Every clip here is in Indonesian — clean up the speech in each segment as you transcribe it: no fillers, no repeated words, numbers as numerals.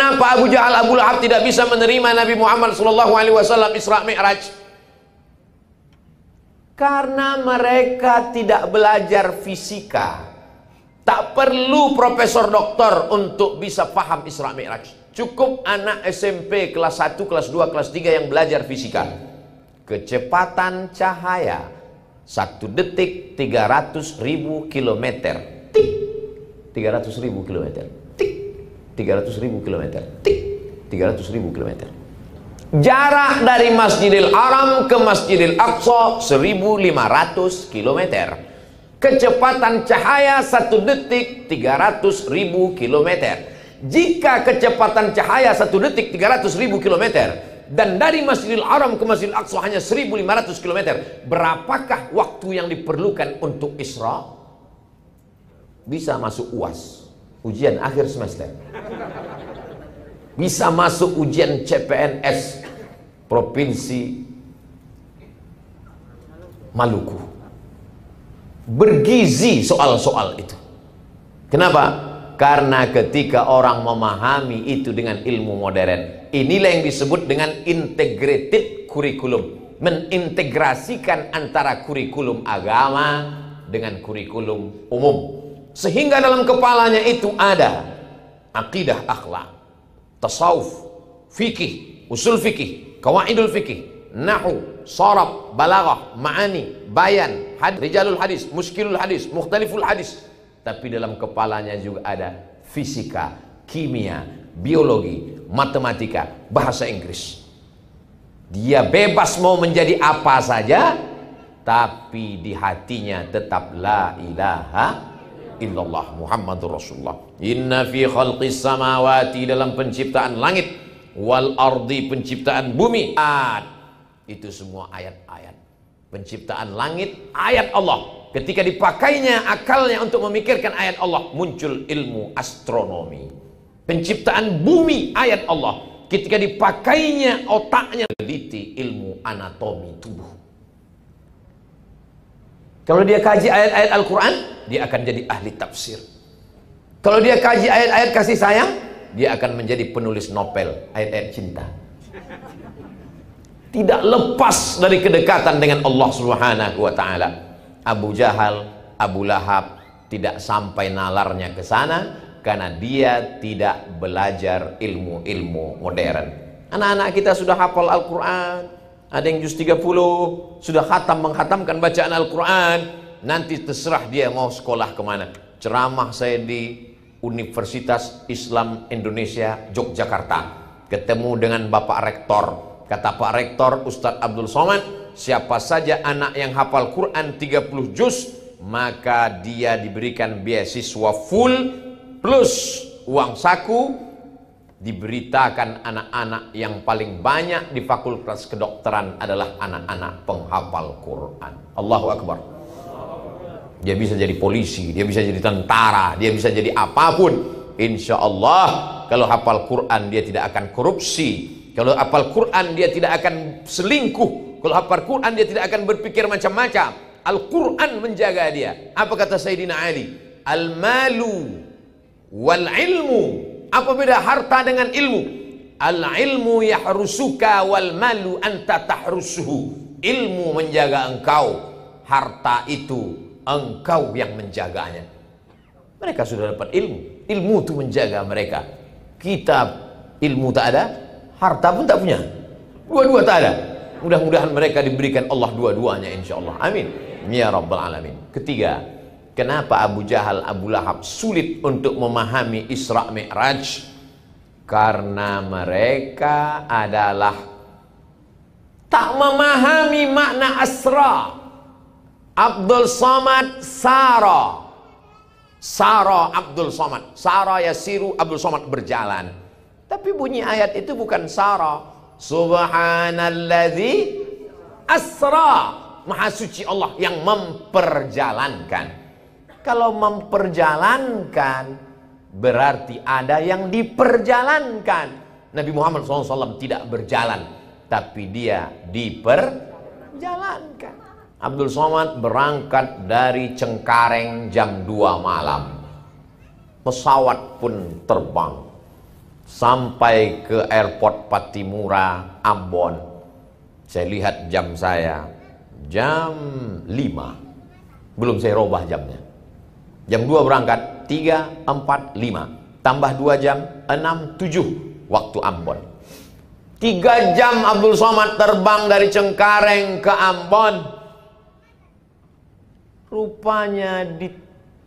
Kenapa Abu Jahal, Abu Lahab tidak bisa menerima Nabi Muhammad SAW Isra Mi'raj? Karena mereka tidak belajar fisika. Tak perlu profesor doktor untuk bisa paham Isra Mi'raj. Cukup anak SMP kelas 1, kelas 2, kelas 3 yang belajar fisika. Kecepatan cahaya 1 detik 300.000 kilometer. Tik. 300.000 kilometer. Tik. 300.000 kilometer. Tik. 300.000 kilometer. Jarak dari Masjidil Haram ke Masjidil Aqsa 1.500 kilometer. Kecepatan cahaya 1 detik 300.000 kilometer. Jika kecepatan cahaya 1 detik 300.000 kilometer dan dari Masjidil Haram ke Masjidil Aqsa hanya 1.500 kilometer, berapakah waktu yang diperlukan untuk Isra? Bisa masuk UAS, ujian akhir semester. Bisa masuk ujian CPNS Provinsi Maluku. Bergizi soal-soal itu. Kenapa? Karena ketika orang memahami itu dengan ilmu modern, inilah yang disebut dengan integrated curriculum. Mengintegrasikan antara kurikulum agama dengan kurikulum umum. Sehingga dalam kepalanya itu ada akidah akhlak, tasawuf, fikih, usul fikih, kawaidul fikih, nahu, sarab, balaghah, ma'ani, bayan, rijalul hadis, muskilul hadis, mukhtaliful hadis. Tapi dalam kepalanya juga ada fisika, kimia, biologi, matematika, bahasa Inggris. Dia bebas mau menjadi apa saja, tapi di hatinya tetap la ilaha illallah Muhammadur Rasulullah. Inna fi khalqis samawati, dalam penciptaan langit, wal ardi, penciptaan bumi. Itu semua ayat-ayat. Penciptaan langit, ayat Allah. Ketika dipakainya akalnya untuk memikirkan ayat Allah, muncul ilmu astronomi. Penciptaan bumi, ayat Allah. Ketika dipakainya otaknya, teliti ilmu anatomi tubuh. Kalau dia kaji ayat-ayat Al-Quran, dia akan jadi ahli tafsir. Kalau dia kaji ayat-ayat kasih sayang, dia akan menjadi penulis novel ayat-ayat cinta. Tidak lepas dari kedekatan dengan Allah Subhanahu wa ta'ala. Abu Jahal, Abu Lahab tidak sampai nalarnya ke sana karena dia tidak belajar ilmu-ilmu modern. Anak-anak kita sudah hafal Al-Quran, ada yang juz 30, sudah menghatamkan bacaan Al-Quran. Nanti terserah dia mau sekolah kemana. Ceramah saya di Universitas Islam Indonesia Yogyakarta, ketemu dengan Bapak Rektor. Kata Pak Rektor, Ustadz Abdul Somad, siapa saja anak yang hafal Quran 30 juz, maka dia diberikan beasiswa full plus uang saku. Diberitakan anak-anak yang paling banyak di fakultas kedokteran adalah anak-anak penghafal Quran. Allahu Akbar. Dia bisa jadi polisi, dia bisa jadi tentara, dia bisa jadi apapun. Insya Allah kalau hafal Quran dia tidak akan korupsi. Kalau hafal Quran dia tidak akan selingkuh. Kalau hafal Quran dia tidak akan berpikir macam-macam. Al-Quran menjaga dia. Apa kata Sayyidina Ali? Al-malu wal ilmu. Apa beda harta dengan ilmu? Al-ilmu yahrusuka wal malu anta tahrusuhu. Ilmu menjaga engkau, harta itu engkau yang menjaganya. Mereka sudah dapat ilmu. Ilmu itu menjaga mereka. Kita ilmu tak ada, harta pun tak punya. Dua-dua tak ada. Mudah-mudahan mereka diberikan Allah dua-duanya insya Allah. Amin. Ya Rabbal Alamin. Ketiga, kenapa Abu Jahal, Abu Lahab sulit untuk memahami Isra Mi'raj? Karena mereka adalah tak memahami makna asra. Abdul Somad Sara. Sara Abdul Somad. Sara yasiru, Abdul Somad berjalan. Tapi bunyi ayat itu bukan Sara. Subhanalladzi asra. Maha suci Allah yang memperjalankan. Kalau memperjalankan berarti ada yang diperjalankan. Nabi Muhammad SAW tidak berjalan, tapi dia diperjalankan. Abdul Somad berangkat dari Cengkareng jam 2 malam. Pesawat pun terbang. sampai ke airport Patimura, Ambon. Saya lihat jam saya, jam 5. Belum saya robah jamnya. Jam 2 berangkat, 3, 4, 5. Tambah 2 jam, 6, 7 waktu Ambon. 3 jam Abdul Somad terbang dari Cengkareng ke Ambon. Rupanya di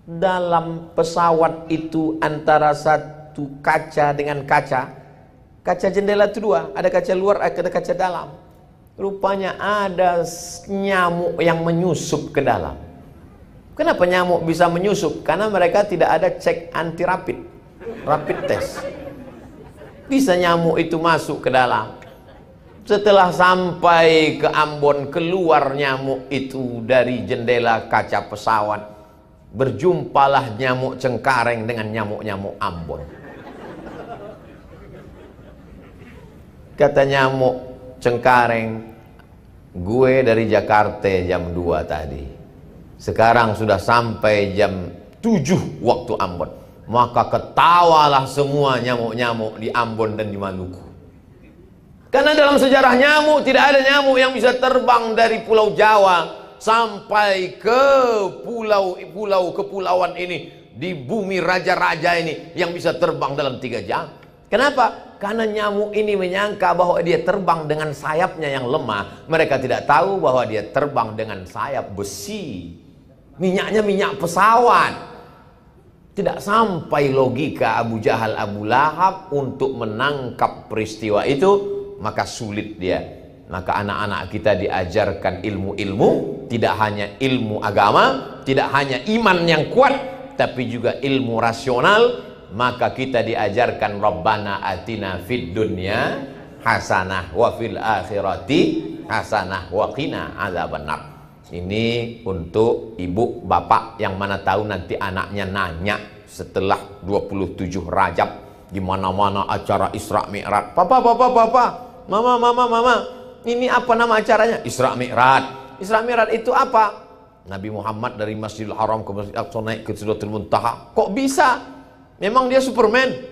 dalam pesawat itu antara satu kaca dengan kaca jendela itu 2, ada kaca luar, ada kaca dalam. Rupanya ada nyamuk yang menyusup ke dalam. Kenapa nyamuk bisa menyusup? Karena mereka tidak ada cek anti rapid test. Bisa nyamuk itu masuk ke dalam. Setelah sampai ke Ambon, keluar nyamuk itu dari jendela kaca pesawat. Berjumpalah nyamuk Cengkareng dengan nyamuk-nyamuk Ambon. Kata nyamuk Cengkareng, gue dari Jakarta jam 2 tadi. Sekarang sudah sampai jam 7 waktu Ambon. Maka ketawalah semua nyamuk-nyamuk di Ambon dan di Maluku. Karena dalam sejarah nyamuk, tidak ada nyamuk yang bisa terbang dari Pulau Jawa sampai ke kepulauan ini, di bumi raja-raja ini, yang bisa terbang dalam 3 jam. Kenapa? Karena nyamuk ini menyangka bahwa dia terbang dengan sayapnya yang lemah. Mereka tidak tahu bahwa dia terbang dengan sayap besi. Minyaknya minyak pesawat. Tidak sampai logika Abu Jahal, Abu Lahab untuk menangkap peristiwa itu, maka sulit dia. Maka anak-anak kita diajarkan ilmu-ilmu, tidak hanya ilmu agama, tidak hanya iman yang kuat, tapi juga ilmu rasional. Maka kita diajarkan Rabbana atina fid dunya hasanah wa fil akhirati hasanah wa qina adzabannar. Ini untuk ibu bapak yang mana tahu nanti anaknya nanya setelah 27 Rajab, di mana-mana acara Isra Mi'raj. Papa, mama, ini apa nama acaranya? Isra Mi'raj. Isra Mi'raj itu apa? Nabi Muhammad dari Masjidil Haram ke Masjidil Aqsa naik ke Sidratul Muntaha. Kok bisa? Memang dia Superman?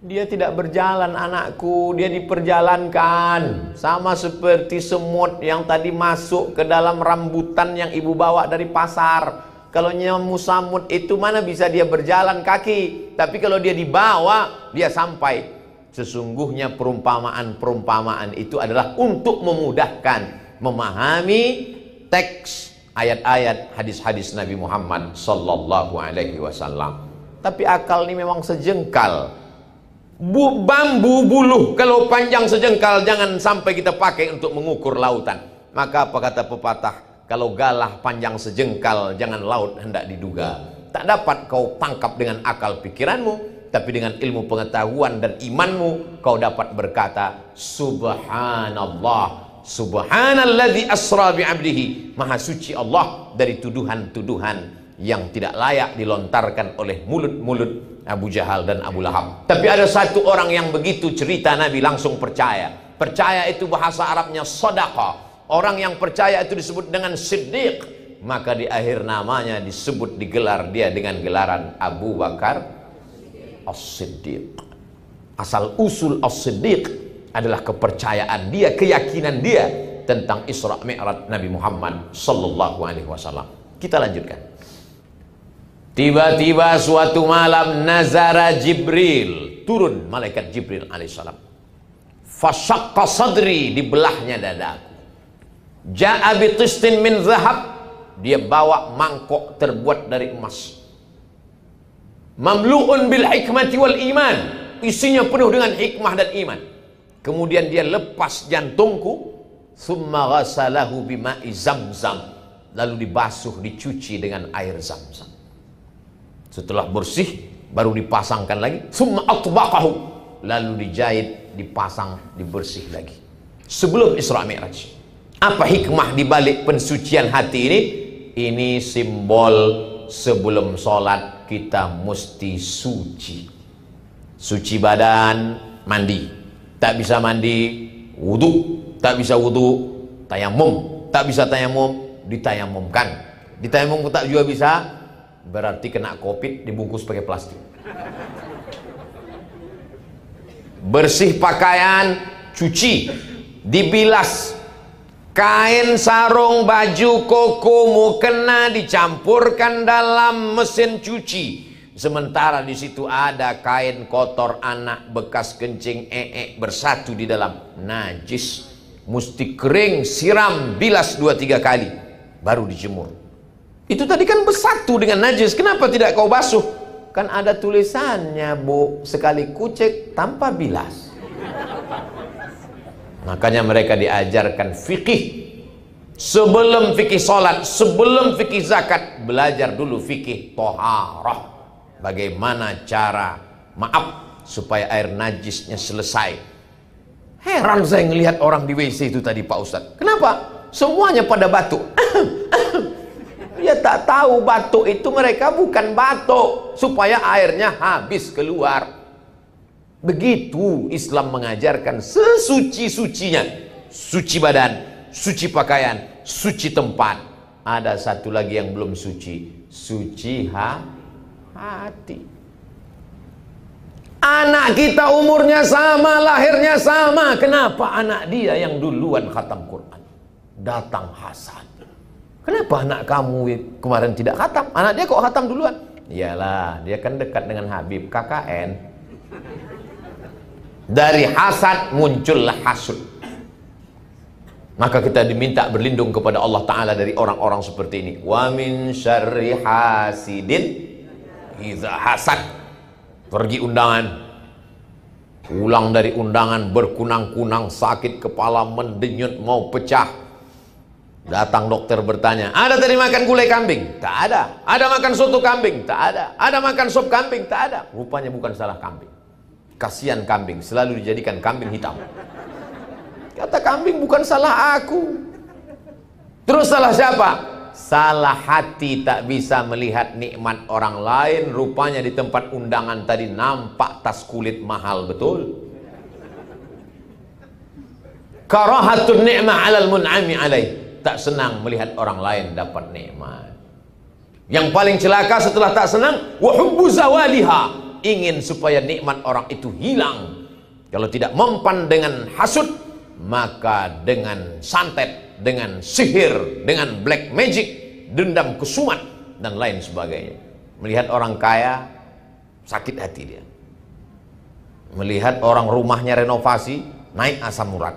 Dia tidak berjalan, anakku, dia diperjalankan. Sama seperti semut yang tadi masuk ke dalam rambutan yang ibu bawa dari pasar. Kalau nyamuk samut itu mana bisa dia berjalan kaki, tapi kalau dia dibawa, dia sampai. Sesungguhnya perumpamaan-perumpamaan itu adalah untuk memudahkan memahami teks ayat-ayat hadis-hadis Nabi Muhammad sallallahu alaihi wasallam. Tapi akal ini memang sejengkal. Bambu buluh kalau panjang sejengkal jangan sampai kita pakai untuk mengukur lautan. Maka apa kata pepatah, kalau galah panjang sejengkal jangan laut hendak diduga. Tak dapat kau tangkap dengan akal pikiranmu, tapi dengan ilmu pengetahuan dan imanmu kau dapat berkata subhanallah, subhanalladzi asra bi'abdihi. Maha suci Allah dari tuduhan-tuduhan yang tidak layak dilontarkan oleh mulut-mulut Abu Jahal dan Abu Lahab. Tapi ada satu orang yang begitu cerita Nabi langsung percaya. Percaya itu bahasa Arabnya shadaqah. Orang yang percaya itu disebut dengan siddiq. Maka di akhir namanya disebut, digelar dia dengan gelaran Abu Bakar As-Siddiq. Asal usul As-Siddiq adalah kepercayaan dia, keyakinan dia tentang Isra Mi'raj Nabi Muhammad sallallahu alaihi wasallam. Kita lanjutkan. Tiba-tiba suatu malam nazara Jibril, turun malaikat Jibril alaihissalam. Fasyaqqa sadri, dibelahnya dadaku. Ja'a bitistin min zahab, dia bawa mangkok terbuat dari emas. Mamlu'un bil hikmati wal iman, isinya penuh dengan hikmah dan iman. Kemudian dia lepas jantungku, thumma ghasalahu bima'i zamzam, lalu dibasuh, dicuci dengan air zamzam. Setelah bersih baru dipasangkan lagi, summa atbaqahu, lalu dijahit, dipasang, dibersih lagi. Sebelum Isra Mi'raj. Apa hikmah di balik pensucian hati ini? Ini simbol sebelum sholat kita mesti suci. Suci badan, mandi. Tak bisa mandi, wudu. Tak bisa wudu, tayamum. Tak bisa tayamum, ditayamumkan. Ditayamum tak juga bisa, berarti kena COVID, dibungkus pakai plastik. bersih pakaian, cuci, dibilas. Kain, sarung, baju, koko, mukena dicampurkan dalam mesin cuci. Sementara di situ ada kain kotor anak, bekas kencing, bersatu di dalam. Najis. Mesti kering, siram, bilas 2-3 kali, baru dijemur. Itu tadi kan bersatu dengan najis. Kenapa tidak kau basuh? Kan ada tulisannya, Bu, sekali kucek tanpa bilas. Makanya mereka diajarkan fikih. Sebelum fikih sholat, sebelum fikih zakat, belajar dulu fikih toharah. Bagaimana cara, maaf, supaya air najisnya selesai. Heran saya ngelihat orang di WC itu tadi, Pak Ustadz. Kenapa? Semuanya pada batuk. Dia tak tahu batuk itu mereka bukan batuk, supaya airnya habis keluar. Begitu Islam mengajarkan sesuci-sucinya. Suci badan, suci pakaian, suci tempat. Ada satu lagi yang belum suci. Suci hati. Anak kita umurnya sama, lahirnya sama. Kenapa anak dia yang duluan khatam Quran? Datang hasad. Kenapa anak kamu kemarin tidak khatam? Anak dia kok khatam duluan? Iyalah, dia kan dekat dengan Habib, KKN. Dari hasad muncullah hasud. Maka kita diminta berlindung kepada Allah Ta'ala dari orang-orang seperti ini. Wa min syarri hasidin idza hasad. Pergi undangan, pulang dari undangan berkunang-kunang, sakit kepala, mendenyut, mau pecah. Datang dokter bertanya, ada tadi makan gulai kambing? Tak ada. Ada makan soto kambing? Tak ada. Ada makan sop kambing? Tak ada. Rupanya bukan salah kambing. Kasihan kambing, selalu dijadikan kambing hitam. Kata kambing, bukan salah aku. Terus salah siapa? Salah hati, tak bisa melihat nikmat orang lain. Rupanya di tempat undangan tadi nampak tas kulit mahal betul. Karahatun ni'mah 'alal mun'ami 'alaih. Tak senang melihat orang lain dapat nikmat. Yang paling celaka setelah tak senang, wa hubbu zawaliha. Ingin supaya nikmat orang itu hilang. Kalau tidak mempan dengan hasud, maka dengan santet, dengan sihir, dengan black magic, dendam kesumat, dan lain sebagainya. Melihat orang kaya, sakit hati dia. Melihat orang rumahnya renovasi, naik asam urat.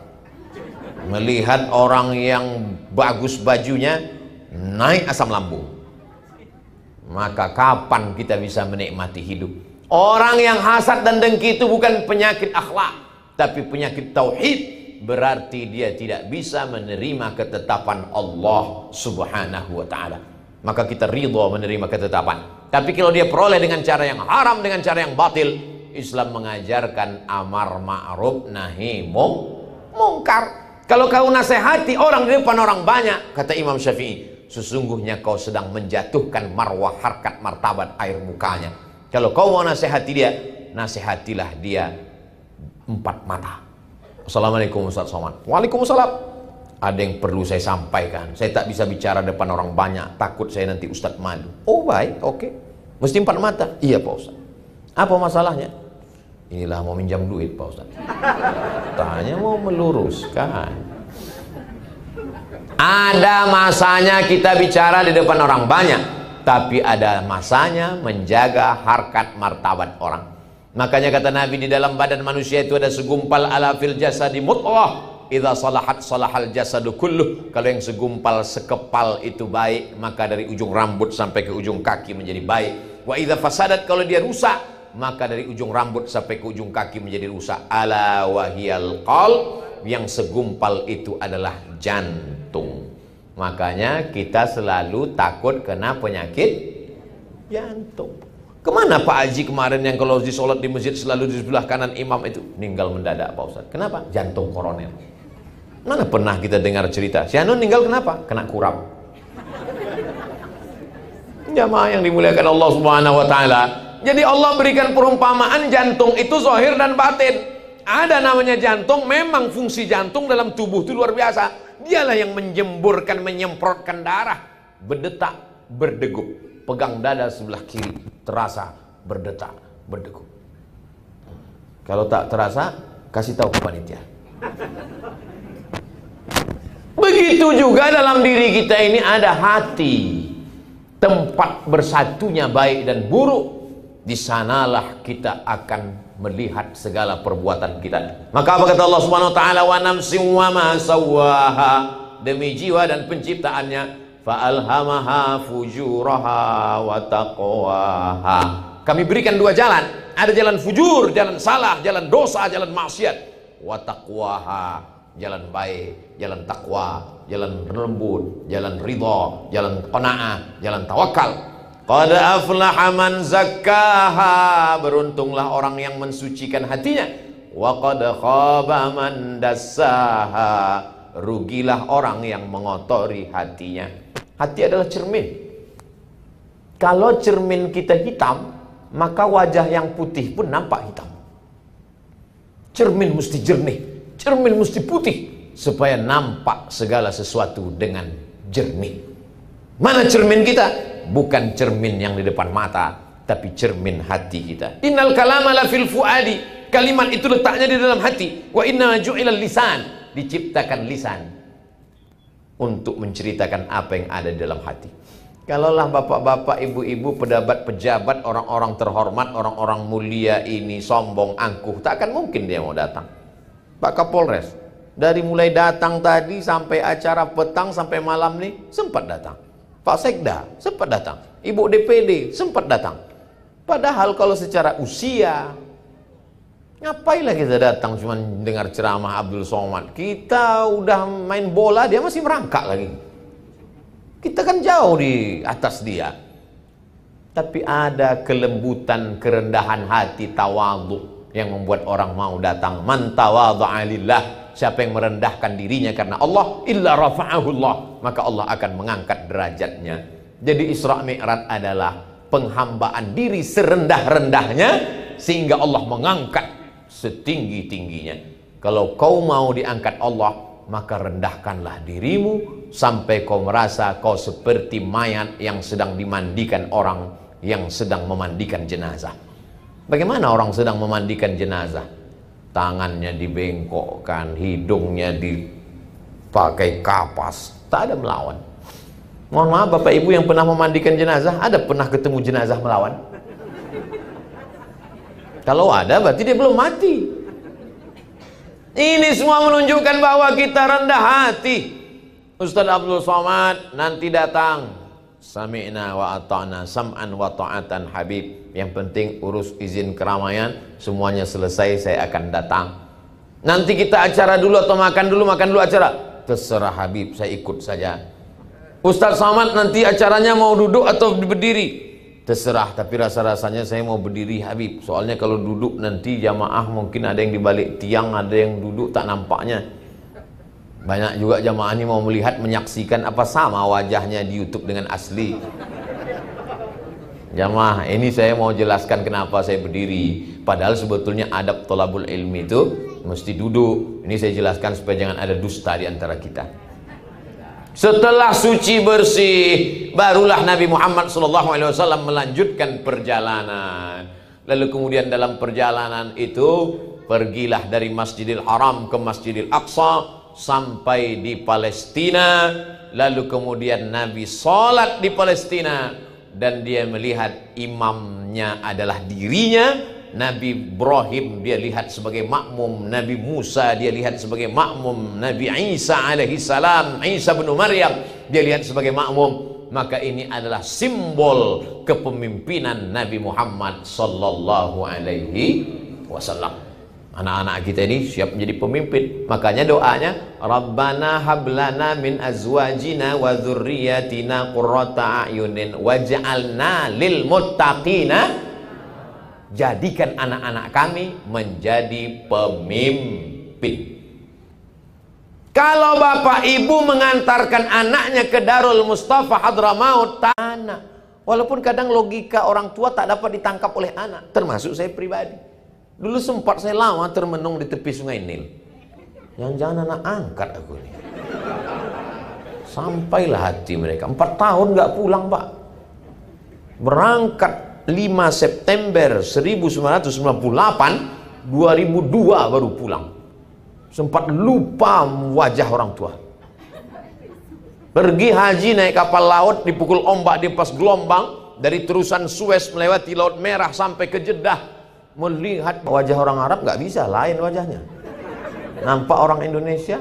Melihat orang yang bagus bajunya, naik asam lambung. Maka kapan kita bisa menikmati hidup? Orang yang hasad dan dengki itu bukan penyakit akhlak, tapi penyakit tauhid. Berarti dia tidak bisa menerima ketetapan Allah Subhanahu wa ta'ala. Maka kita ridha menerima ketetapan. Tapi kalau dia peroleh dengan cara yang haram, dengan cara yang batil, Islam mengajarkan amar ma'ruf nahi mungkar. Kalau kau nasihati orang di depan orang banyak, kata Imam Syafi'i, sesungguhnya kau sedang menjatuhkan marwah, harkat, martabat air mukanya. Kalau kau mau nasihati dia, nasihatilah dia 4 mata. Assalamualaikum Ustaz Somad. Waalaikumsalam. Ada yang perlu saya sampaikan. Saya tak bisa bicara depan orang banyak, takut saya nanti Ustaz malu. Oh baik, oke. Mesti 4 mata? Iya Pak Ustaz. Apa masalahnya? Inilah mau minjam duit Pak Ustaz. Tanya mau meluruskan. Ada masanya kita bicara di depan orang banyak, tapi ada masanya menjaga harkat martabat orang. Makanya kata Nabi, di dalam badan manusia itu ada segumpal ala fil jasadi mudghah, idza salahat salahal jasadu kulluh. Kalau yang segumpal sekepal itu baik, maka dari ujung rambut sampai ke ujung kaki menjadi baik. Wa idza fasadat, kalau dia rusak, maka dari ujung rambut sampai ke ujung kaki menjadi rusak. Ala wahiyal qalb, yang segumpal itu adalah jantung. Makanya kita selalu takut kena penyakit jantung. Kemana Pak Haji kemarin yang kalau di sholat di masjid selalu di sebelah kanan imam itu? Meninggal mendadak Pak Ustaz. Kenapa? Jantung koroner. Mana pernah kita dengar cerita si anu meninggal kenapa? Kena kurap. Jamaah yang dimuliakan Allah Subhanahu wa ta'ala. Jadi Allah berikan perumpamaan jantung itu zahir dan batin. Ada namanya jantung, memang fungsi jantung dalam tubuh itu luar biasa. Dialah yang menjemburkan, menyemprotkan darah, berdetak, berdegup. Pegang dada sebelah kiri, terasa berdetak, berdegup. Kalau tak terasa, kasih tahu ke panitia. Begitu juga dalam diri kita ini ada hati, tempat bersatunya baik dan buruk. Di sanalah kita akan melihat segala perbuatan kita. Maka apa kata Allah Subhanahu wa taala, wa nafsin wa ma sawwaha, demi jiwa dan penciptaannya, fa alhamaha fujuraha wa taqwaha. Kami berikan dua jalan, ada jalan fujur, jalan salah, jalan dosa, jalan maksiat. Wa taqwaha, jalan baik, jalan takwa, jalan lembut, jalan ridha, jalan qanaah, jalan tawakal. Qad aflaha man zakkaha, beruntunglah orang yang mensucikan hatinya. Wa qad khaba man dassaha, rugilah orang yang mengotori hatinya. Hati adalah cermin. Kalau cermin kita hitam, maka wajah yang putih pun nampak hitam. Cermin mesti jernih, cermin mesti putih, supaya nampak segala sesuatu dengan jernih. Mana cermin kita? Bukan cermin yang di depan mata, tapi cermin hati kita. Innal kalama la fil fuadi, kalimat itu letaknya di dalam hati. Wa inna ju'ilal lisan, diciptakan lisan untuk menceritakan apa yang ada di dalam hati. Kalaulah bapak-bapak, ibu-ibu, pejabat, pejabat, orang-orang terhormat, orang-orang mulia ini sombong, angkuh, tak akan mungkin dia mau datang. Pak Kapolres, dari mulai datang tadi sampai acara petang sampai malam nih sempat datang. Pak Sekda sempat datang, Ibu DPD sempat datang. Padahal kalau secara usia, ngapailah kita datang cuma dengar ceramah Abdul Somad? Kita udah main bola, dia masih merangkak lagi. Kita kan jauh di atas dia. Tapi ada kelembutan, kerendahan hati, tawadhu yang membuat orang mau datang. Man tawadha'a lillah, siapa yang merendahkan dirinya karena Allah, illa rafa'ahullah, maka Allah akan mengangkat derajatnya. Jadi Isra Mi'raj adalah penghambaan diri serendah-rendahnya sehingga Allah mengangkat setinggi-tingginya. Kalau kau mau diangkat Allah, maka rendahkanlah dirimu sampai kau merasa kau seperti mayat yang sedang dimandikan orang yang sedang memandikan jenazah. Bagaimana orang sedang memandikan jenazah? Tangannya dibengkokkan, hidungnya dipakai kapas, tak ada melawan. Mohon maaf Bapak Ibu yang pernah memandikan jenazah, ada pernah ketemu jenazah melawan? Kalau ada berarti dia belum mati. Ini semua menunjukkan bahwa kita rendah hati. Ustaz Abdul Somad nanti datang, sami'na wa ata'na, sam'an wa ta'atan Habib. Yang penting urus izin keramaian, semuanya selesai saya akan datang. Nanti kita acara dulu atau makan dulu acara. Terserah Habib, saya ikut saja. Ustaz Somad nanti acaranya mau duduk atau berdiri? Terserah, tapi rasa-rasanya saya mau berdiri Habib. Soalnya kalau duduk nanti jamaah mungkin ada yang dibalik tiang, ada yang duduk tak nampaknya. Banyak juga jamaah ini mau melihat, menyaksikan apa sama wajahnya di YouTube dengan asli. Jamaah, ini saya mau jelaskan kenapa saya berdiri. Padahal sebetulnya adab thalabul ilmi itu mesti duduk. Ini saya jelaskan supaya jangan ada dusta di antara kita. Setelah suci bersih, barulah Nabi Muhammad SAW melanjutkan perjalanan. Lalu kemudian dalam perjalanan itu, pergilah dari Masjidil Haram ke Masjidil Aqsa sampai di Palestina. Lalu kemudian Nabi sholat di Palestina dan dia melihat imamnya adalah dirinya. Nabi Ibrahim dia lihat sebagai makmum, Nabi Musa dia lihat sebagai makmum, Nabi Isa alaihi salam, Isa bin Maryam dia lihat sebagai makmum. Maka ini adalah simbol kepemimpinan Nabi Muhammad sallallahu alaihi wasallam. Anak-anak kita ini siap menjadi pemimpin. Makanya doanya, Rabbana hablana min azwajina wa dzurriyyatina qurrata a'yunin waj'alna lil muttaqina, jadikan anak-anak kami menjadi pemimpin. Kalau bapak ibu mengantarkan anaknya ke Darul Mustafa Hadramaut, anak, walaupun kadang logika orang tua tak dapat ditangkap oleh anak, termasuk saya pribadi. Dulu sempat saya lama termenung di tepi sungai Nil. Jangan-jangan anak angkat aku ini. Sampailah hati mereka, 4 tahun nggak pulang Pak. Berangkat 5 September 1998 2002 baru pulang. Sempat lupa wajah orang tua. Pergi haji naik kapal laut, dipukul ombak di pas gelombang, dari terusan Suez melewati Laut Merah sampai ke Jeddah. Melihat wajah orang Arab nggak bisa, lain wajahnya. Nampak orang Indonesia,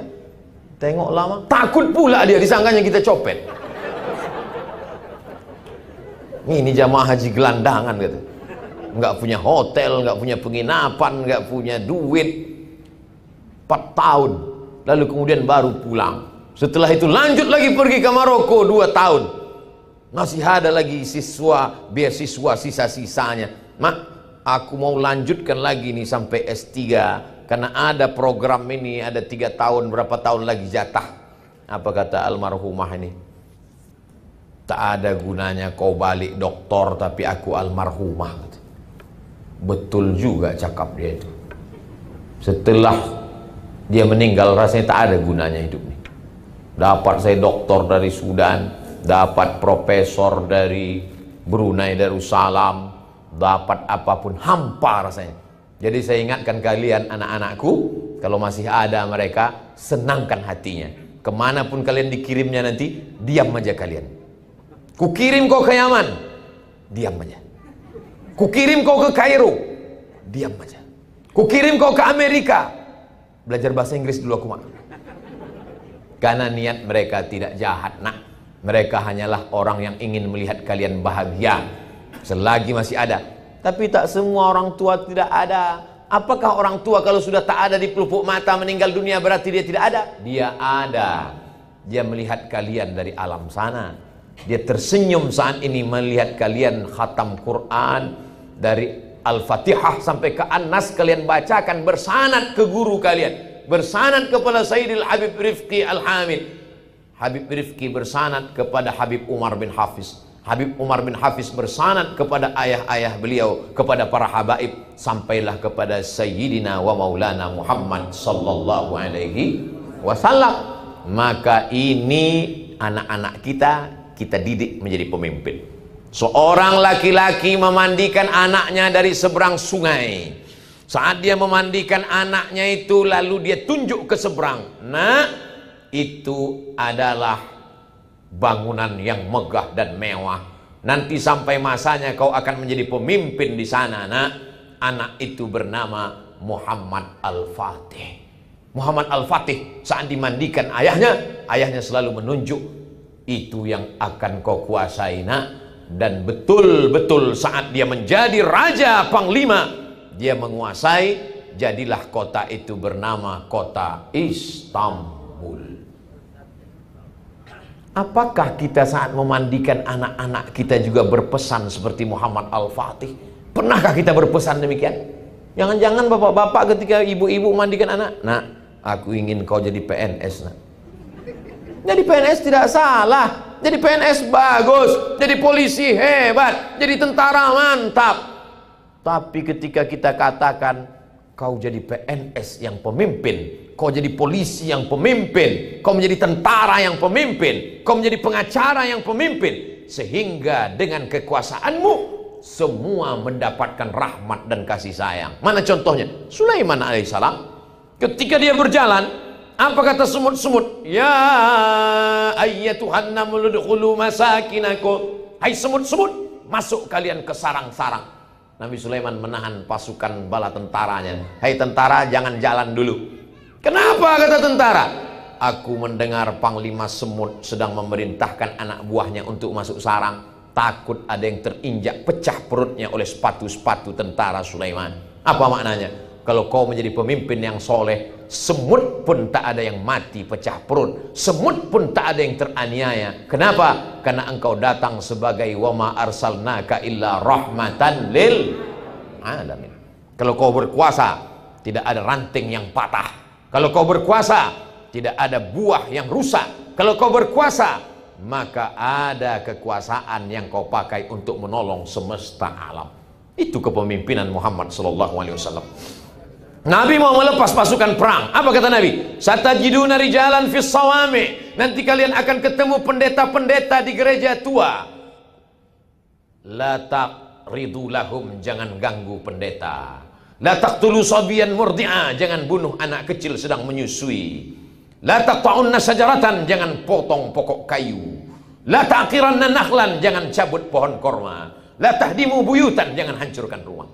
tengok lama, takut pula dia, disangkanya kita copet. Ini jamaah haji gelandangan gitu. Nggak punya hotel, nggak punya penginapan, nggak punya duit. 4 tahun, lalu kemudian baru pulang. Setelah itu lanjut lagi pergi ke Maroko 2 tahun. Masih ada lagi beasiswa sisa-sisanya. Mak, aku mau lanjutkan lagi nih sampai S3. Karena ada program ini, ada 3 tahun, berapa tahun lagi jatah. Apa kata almarhumah ini? Tak ada gunanya kau balik doktor tapi aku almarhumah. Betul juga cakap dia itu. Setelah dia meninggal rasanya tak ada gunanya hidup ini. Dapat saya doktor dari Sudan, dapat profesor dari Brunei Darussalam, dapat apapun hampa rasanya. Jadi saya ingatkan kalian anak-anakku, kalau masih ada mereka, senangkan hatinya. Kemanapun kalian dikirimnya nanti, diam aja kalian. Kukirim kau ke Yaman, diam aja. Kukirim kau ke Kairo, diam aja. Kukirim kau ke Amerika, belajar bahasa Inggris dulu aku mak. Karena niat mereka tidak jahat nak. Mereka hanyalah orang yang ingin melihat kalian bahagia selagi masih ada. Tapi tak semua orang tua tidak ada. Apakah orang tua kalau sudah tak ada di pelupuk mata meninggal dunia berarti dia tidak ada? Dia ada. Dia melihat kalian dari alam sana. Dia tersenyum saat ini melihat kalian khatam Quran dari Al-Fatihah sampai ke An-Nas kalian bacakan bersanad ke guru kalian. Bersanad kepada Sayyidil Habib Rifqi Al-Hamid. Habib Rifqi bersanad kepada Habib Umar bin Hafiz. Habib Umar bin Hafiz bersanad kepada ayah-ayah beliau, kepada para habaib, sampailah kepada Sayyidina wa Maulana Muhammad sallallahu alaihi wasallam. Maka ini anak-anak kita didik menjadi pemimpin. Seorang laki-laki memandikan anaknya dari seberang sungai. Saat dia memandikan anaknya itu lalu dia tunjuk ke seberang. Nah, itu adalah bangunan yang megah dan mewah. Nanti sampai masanya kau akan menjadi pemimpin di sana, nak. Anak itu bernama Muhammad Al-Fatih. Muhammad Al-Fatih saat dimandikan ayahnya selalu menunjuk, itu yang akan kau kuasai, nak. Dan betul-betul saat dia menjadi raja panglima, dia menguasai, jadilah kota itu bernama kota Istanbul. Apakah kita saat memandikan anak-anak kita juga berpesan seperti Muhammad Al-Fatih? Pernahkah kita berpesan demikian? Jangan-jangan bapak-bapak ketika ibu-ibu memandikan anak, nak, aku ingin kau jadi PNS, nak. Jadi PNS tidak salah, jadi PNS bagus, jadi polisi hebat, jadi tentara mantap. Tapi ketika kita katakan kau jadi PNS yang pemimpin, kau jadi polisi yang pemimpin, kau menjadi tentara yang pemimpin, kau menjadi pengacara yang pemimpin, sehingga dengan kekuasaanmu semua mendapatkan rahmat dan kasih sayang. Mana contohnya? Sulaiman alaihissalam ketika dia berjalan, apa kata semut-semut? Ya ayyatuhan namlu udkhulu masakinakum. Hai semut-semut, masuk kalian ke sarang-sarang. Nabi Sulaiman menahan pasukan bala tentaranya. Hai tentara, jangan jalan dulu. Kenapa kata tentara? Aku mendengar Panglima Semut sedang memerintahkan anak buahnya untuk masuk sarang. Takut ada yang terinjak pecah perutnya oleh sepatu-sepatu tentara Sulaiman. Apa maknanya? Kalau kau menjadi pemimpin yang soleh, semut pun tak ada yang mati pecah perut, semut pun tak ada yang teraniaya. Kenapa? Karena engkau datang sebagai wama arsalnaka illa rahmatan lil alamin. Kalau kau berkuasa, tidak ada ranting yang patah. Kalau kau berkuasa, tidak ada buah yang rusak. Kalau kau berkuasa, maka ada kekuasaan yang kau pakai untuk menolong semesta alam. Itu kepemimpinan Muhammad SAW. Nabi mau melepas pasukan perang. Apa kata Nabi? Satajiduna rijalan fis sawami. Nanti kalian akan ketemu pendeta-pendeta di gereja tua. La taqridu lahum, jangan ganggu pendeta. La taqtulu sabiyan murdi'a, jangan bunuh anak kecil sedang menyusui. La taqta'unna sajaratan, jangan potong pokok kayu. La taqiranna nakhlan, jangan cabut pohon korma. La tahdimu buyutan, jangan hancurkan rumah.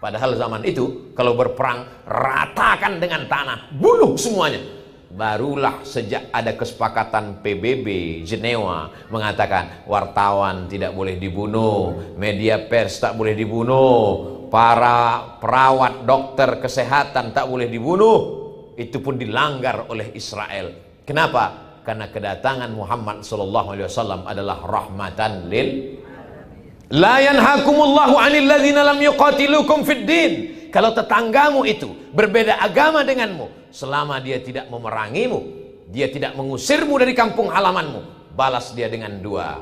Padahal zaman itu kalau berperang ratakan dengan tanah, bunuh semuanya. Barulah sejak ada kesepakatan PBB Jenewa mengatakan wartawan tidak boleh dibunuh, media pers tak boleh dibunuh, para perawat, dokter kesehatan tak boleh dibunuh. Itu pun dilanggar oleh Israel. Kenapa? Karena kedatangan Muhammad SAW adalah rahmatan lil. La yanhakumullahu 'anil ladzina lam yuqatilukum fid din. Kalau tetanggamu itu berbeda agama denganmu, selama dia tidak memerangimu, dia tidak mengusirmu dari kampung halamanmu, balas dia dengan dua.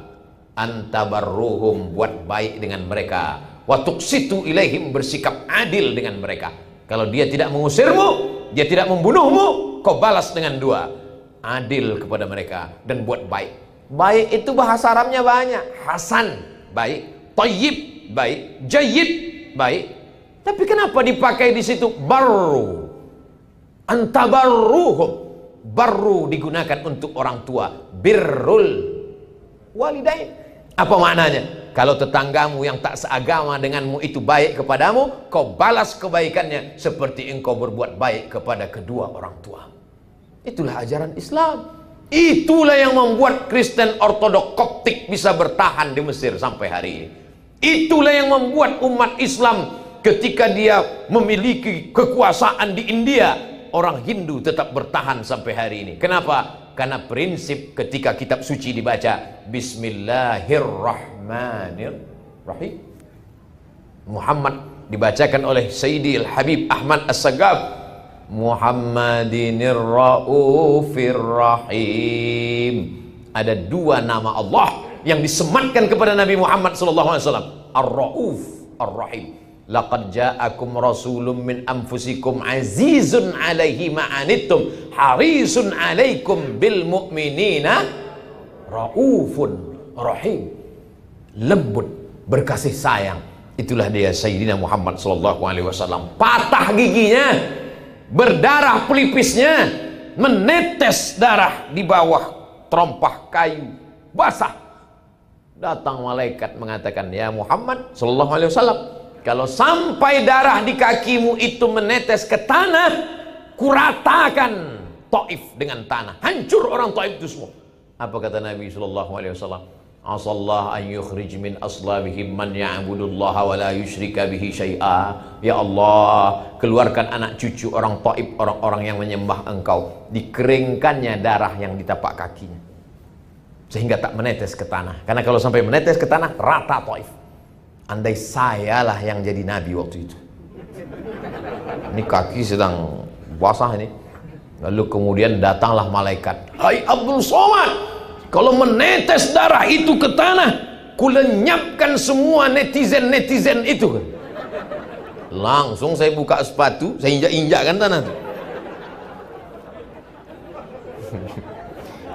Antabarruhum, buat baik dengan mereka. Wa tuqsitu ilaihim, bersikap adil dengan mereka. Kalau dia tidak mengusirmu, dia tidak membunuhmu, kau balas dengan dua. Adil kepada mereka dan buat baik. Baik itu bahasa Arabnya banyak. Hasan, baik. Thayyib, baik. Jayyid, baik. Tapi kenapa dipakai di situ barru? Antabarruhum, barru digunakan untuk orang tua. Birrul walidain. Apa maknanya? Kalau tetanggamu yang tak seagama denganmu itu baik kepadamu, kau balas kebaikannya seperti engkau berbuat baik kepada kedua orang tua. Itulah ajaran Islam. Itulah yang membuat Kristen Ortodok Koptik bisa bertahan di Mesir sampai hari ini. Itulah yang membuat umat Islam ketika dia memiliki kekuasaan di India, orang Hindu tetap bertahan sampai hari ini. Kenapa? Karena prinsip ketika kitab suci dibaca Bismillahirrahmanirrahim. Muhammad dibacakan oleh Sayyidi Al-Habib Ahmad As-Sagab, Muhammadinir Raufir Rahim. Ada dua nama Allah yang disematkan kepada Nabi Muhammad SAW, Ar-Rauf, Ar-Rahim. Laqad ja'akum rasulun min anfusikum azizun alaihi ma'anittum harisun alaikum bil mu'minina raufun rahim. Lembut, berkasih sayang. Itulah dia Sayyidina Muhammad SAW. Patah giginya, berdarah pelipisnya, menetes darah di bawah terompah kayu basah. Datang malaikat mengatakan, ya Muhammad SAW, kalau sampai darah di kakimu itu menetes ke tanah, kuratakan Taif dengan tanah, hancur orang Taif itu semua. Apa kata Nabi SAW? Asallah an yukhrij min aslabihim man ya'budullaha wa la yusyrika bihi syai'a. Ya Allah, keluarkan anak cucu orang Taif, orang-orang yang menyembah engkau, dikeringkannya darah yang di tapak kakinya sehingga tak menetes ke tanah. Karena kalau sampai menetes ke tanah, rata Taif. Andai sayalah yang jadi nabi waktu itu. Ini kaki sedang basah ini. Lalu kemudian datanglah malaikat. Hai Abdul Somad, kalau menetes darah itu ke tanah, kulenyapkan semua netizen-netizen itu. Langsung saya buka sepatu, saya injak-injakkan tanah itu.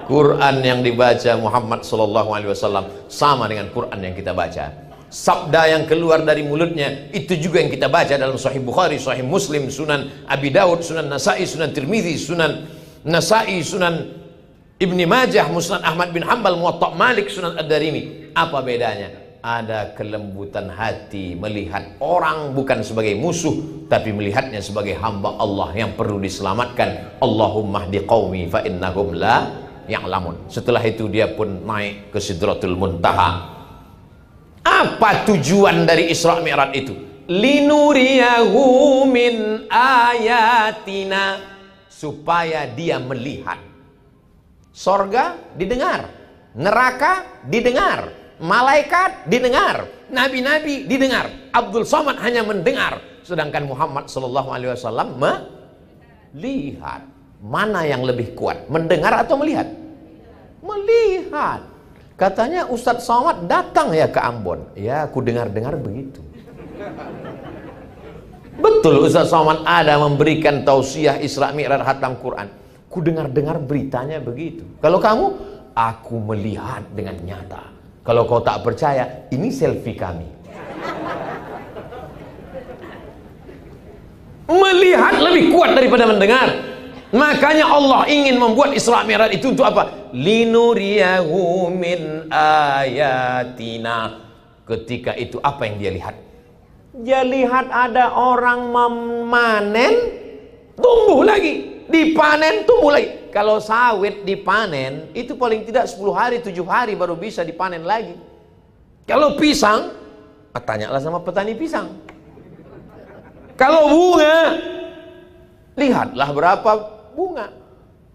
Quran yang dibaca Muhammad SAW sama dengan Quran yang kita baca. Sabda yang keluar dari mulutnya itu juga yang kita baca dalam Sahih Bukhari, Sahih Muslim, Sunan Abi Daud, Sunan Nasai, Sunan Tirmidzi, Sunan Nasai, Sunan Ibni Majah, Musnad Ahmad bin Hanbal, Muwatta Malik, Sunan Ad-Darimi. Apa bedanya? Ada kelembutan hati melihat orang bukan sebagai musuh, tapi melihatnya sebagai hamba Allah yang perlu diselamatkan. Allahumma hdi qaumi fa innahum la ya'lamun. Setelah itu dia pun naik ke Sidratul Muntaha. Apa tujuan dari Isra Mi'raj itu? Linuriyahu min ayatina, supaya dia melihat. Sorga didengar, neraka didengar, malaikat didengar, nabi-nabi didengar. Abdul Somad hanya mendengar, sedangkan Muhammad SAW melihat. Mana yang lebih kuat, mendengar atau melihat? Melihat. Katanya Ustadz Somad datang ya ke Ambon. Ya, aku dengar-dengar begitu. Betul, Ustadz Somad ada memberikan tausiah Isra Mi'raj Khatam Quran. Ku dengar-dengar beritanya begitu. Kalau kamu, aku melihat dengan nyata. Kalau kau tak percaya, ini selfie kami. Melihat lebih kuat daripada mendengar. Makanya Allah ingin membuat Isra Mi'raj itu untuk apa? Linuriyahu min ayatina. Ketika itu apa yang dia lihat? Dia lihat ada orang memanen, tumbuh lagi, dipanen, tumbuh lagi. Kalau sawit dipanen, itu paling tidak 10 hari, 7 hari baru bisa dipanen lagi. Kalau pisang, tanyalah sama petani pisang. Kalau bunga, lihatlah berapa bunga.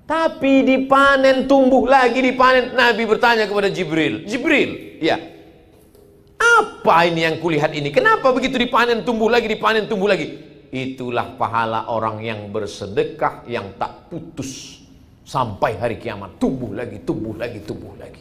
Tapi dipanen, tumbuh lagi, dipanen. Nabi bertanya kepada Jibril, Jibril, ya, apa ini yang kulihat ini? Kenapa begitu dipanen, tumbuh lagi, dipanen, tumbuh lagi? Itulah pahala orang yang bersedekah yang tak putus sampai hari kiamat. Tumbuh lagi, tumbuh lagi, tumbuh lagi.